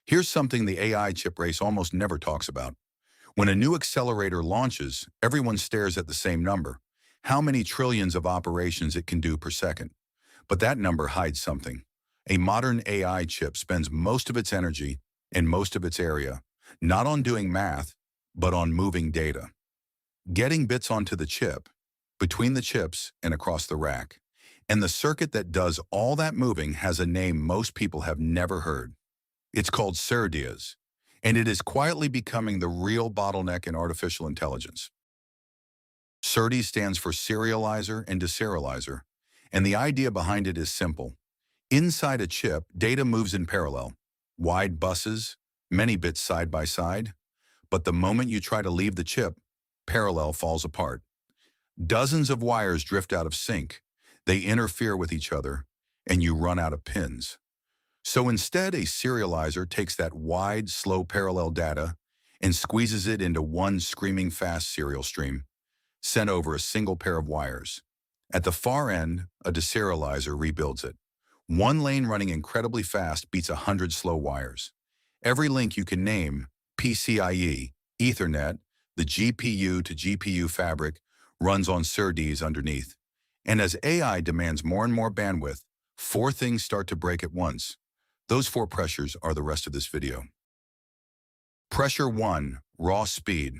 Here's something the AI chip race almost never talks about. When a new accelerator launches, everyone stares at the same number, how many trillions of operations it can do per second. But that number hides something. A modern AI chip spends most of its energy and most of its area, not on doing math, but on moving data. Getting bits onto the chip, between the chips, and across the rack. And the circuit that does all that moving has a name most people have never heard. It's called SerDes, and it is quietly becoming the real bottleneck in artificial intelligence. SerDes stands for serializer and deserializer, and the idea behind it is simple. Inside a chip, data moves in parallel, wide buses, many bits side by side, but the moment you try to leave the chip, parallel falls apart. Dozens of wires drift out of sync, they interfere with each other, and you run out of pins. So instead, a serializer takes that wide, slow parallel data and squeezes it into one screaming fast serial stream, sent over a single pair of wires. At the far end, a deserializer rebuilds it. One lane running incredibly fast beats 100 slow wires. Every link you can name, PCIe, Ethernet, the GPU to GPU fabric, runs on SerDes underneath. And as AI demands more and more bandwidth, four things start to break at once. Those four pressures are the rest of this video. Pressure 1, raw speed.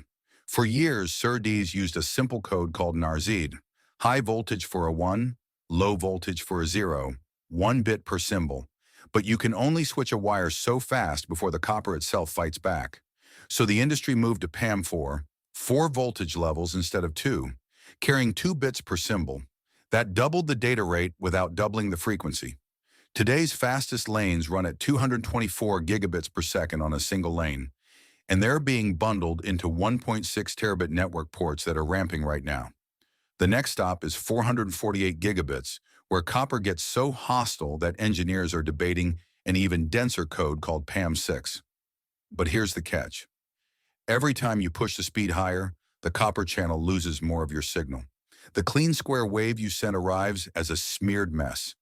For years, SerDes used a simple code called NARZED, high voltage for a 1, low voltage for a 0, 1 bit per symbol. But you can only switch a wire so fast before the copper itself fights back. So the industry moved to PAM4, 4 voltage levels instead of 2, carrying 2 bits per symbol. That doubled the data rate without doubling the frequency. Today's fastest lanes run at 224 gigabits per second on a single lane, and they're being bundled into 1.6 terabit network ports that are ramping right now. The next stop is 448 gigabits, where copper gets so hostile that engineers are debating an even denser code called PAM6. But here's the catch. Every time you push the speed higher, the copper channel loses more of your signal. The clean square wave you sent arrives as a smeared mess.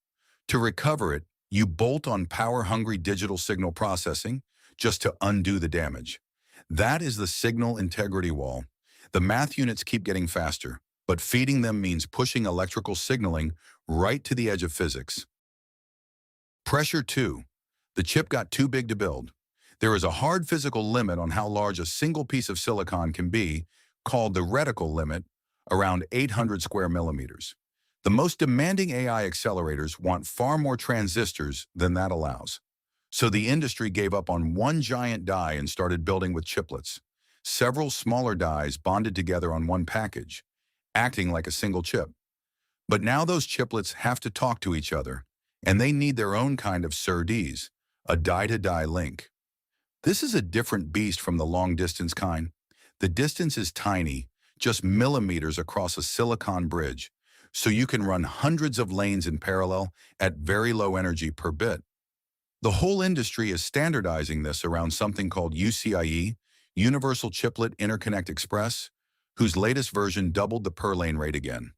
To recover it, you bolt on power-hungry digital signal processing just to undo the damage. That is the signal integrity wall. The math units keep getting faster, but feeding them means pushing electrical signaling right to the edge of physics. Pressure 2. The chip got too big to build. There is a hard physical limit on how large a single piece of silicon can be, called the reticle limit, around 800 square millimeters. The most demanding AI accelerators want far more transistors than that allows. So the industry gave up on one giant die and started building with chiplets. Several smaller dies bonded together on one package, acting like a single chip. But now those chiplets have to talk to each other, and they need their own kind of SerDes, a die-to-die link. This is a different beast from the long-distance kind. The distance is tiny, just millimeters across a silicon bridge, so you can run hundreds of lanes in parallel at very low energy per bit. The whole industry is standardizing this around something called UCIe, Universal Chiplet Interconnect Express, whose latest version doubled the per lane rate again.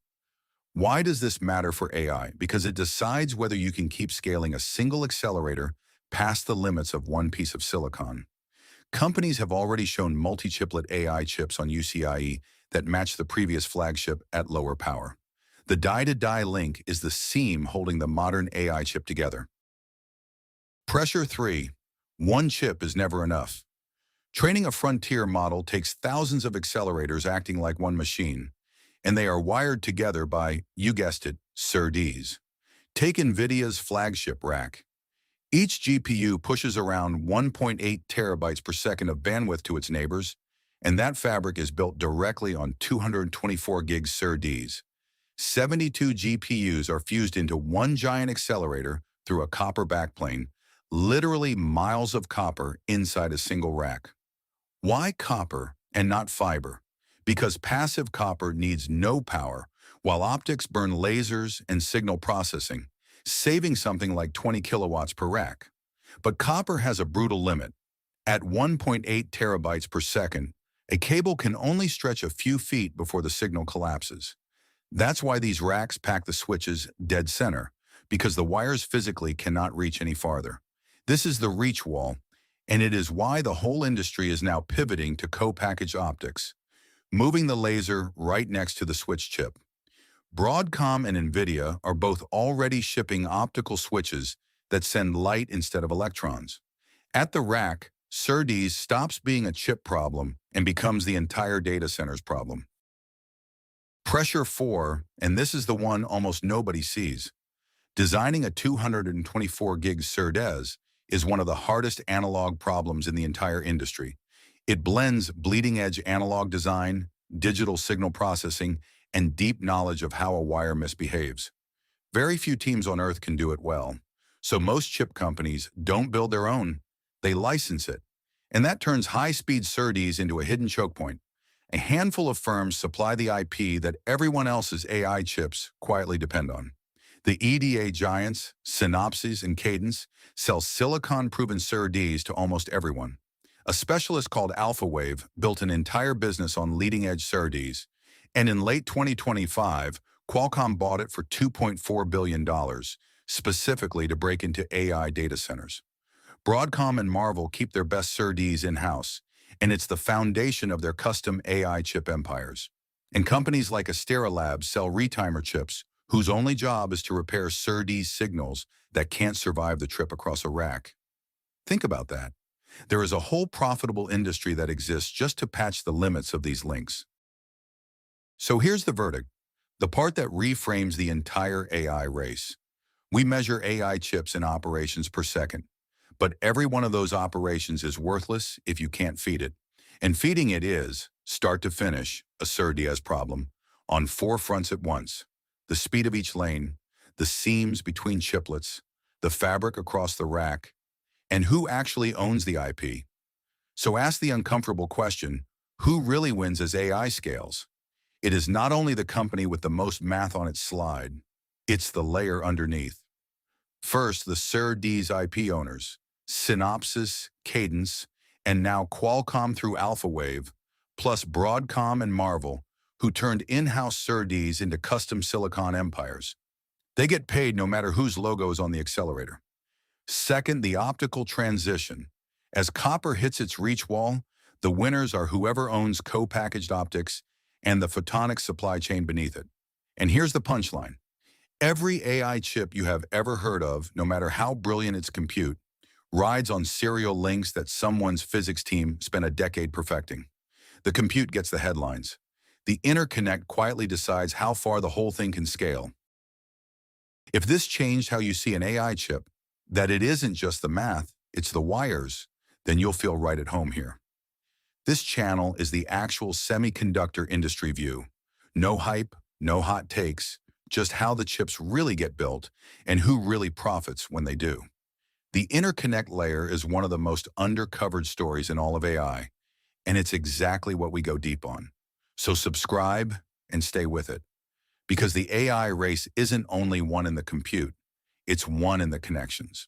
Why does this matter for AI? Because it decides whether you can keep scaling a single accelerator past the limits of one piece of silicon. Companies have already shown multi-chiplet AI chips on UCIe that match the previous flagship at lower power. The die-to-die link is the seam holding the modern AI chip together. Pressure 3. One chip is never enough. Training a frontier model takes thousands of accelerators acting like one machine, and they are wired together by, you guessed it, SerDes. Take NVIDIA's flagship rack. Each GPU pushes around 1.8 terabytes per second of bandwidth to its neighbors, and that fabric is built directly on 224 gig SerDes. 72 GPUs are fused into one giant accelerator through a copper backplane, literally miles of copper inside a single rack. Why copper and not fiber? Because passive copper needs no power, while optics burn lasers and signal processing, saving something like 20 kilowatts per rack. But copper has a brutal limit. At 1.8 terabytes per second, a cable can only stretch a few feet before the signal collapses. That's why these racks pack the switches dead center, because the wires physically cannot reach any farther. This is the reach wall, And it is why the whole industry is now pivoting to co-packaged optics, moving the laser right next to the switch chip. Broadcom and NVIDIA are both already shipping optical switches that send light instead of electrons. At the rack, SerDes stops being a chip problem and becomes the entire data center's problem. Pressure 4, and this is the one almost nobody sees. Designing a 224 gig SerDes is one of the hardest analog problems in the entire industry. It blends bleeding-edge analog design, digital signal processing, and deep knowledge of how a wire misbehaves. Very few teams on Earth can do it well. So most chip companies don't build their own, they license it. And that turns high-speed SerDes into a hidden choke point. A handful of firms supply the IP that everyone else's AI chips quietly depend on. The EDA giants, Synopsys and Cadence, sell silicon-proven SerDes to almost everyone. A specialist called Alphawave built an entire business on leading-edge SerDes, and in late 2025, Qualcomm bought it for $2.4 billion, specifically to break into AI data centers. Broadcom and Marvell keep their best SerDes in-house, and it's the foundation of their custom AI chip empires. And companies like Astera Labs sell retimer chips whose only job is to repair SerDes signals that can't survive the trip across a rack. Think about that. There is a whole profitable industry that exists just to patch the limits of these links. So here's the verdict, the part that reframes the entire AI race. We measure AI chips in operations per second, but every one of those operations is worthless if you can't feed it. And feeding it is, start to finish, a SerDes problem on 4 fronts at once. The speed of each lane, the seams between chiplets, the fabric across the rack, and who actually owns the IP. So ask the uncomfortable question, who really wins as AI scales? It is not only the company with the most math on its slide, it's the layer underneath. First, the SerDes IP owners, Synopsys, Cadence, and now Qualcomm through Alphawave, plus Broadcom and Marvell, who turned in-house SerDes into custom silicon empires. They get paid no matter whose logo is on the accelerator. Second, the optical transition. As copper hits its reach wall, the winners are whoever owns co-packaged optics and the photonics supply chain beneath it. And here's the punchline. Every AI chip you have ever heard of, no matter how brilliant its compute, rides on serial links that someone's physics team spent a decade perfecting. The compute gets the headlines. The interconnect quietly decides how far the whole thing can scale. If this changed how you see an AI chip, that it isn't just the math, it's the wires, then you'll feel right at home here. This channel is the actual semiconductor industry view. No hype, no hot takes, just how the chips really get built and who really profits when they do. The interconnect layer is one of the most undercovered stories in all of AI, and it's exactly what we go deep on. So subscribe and stay with it, because the AI race isn't only one in the compute, it's one in the connections.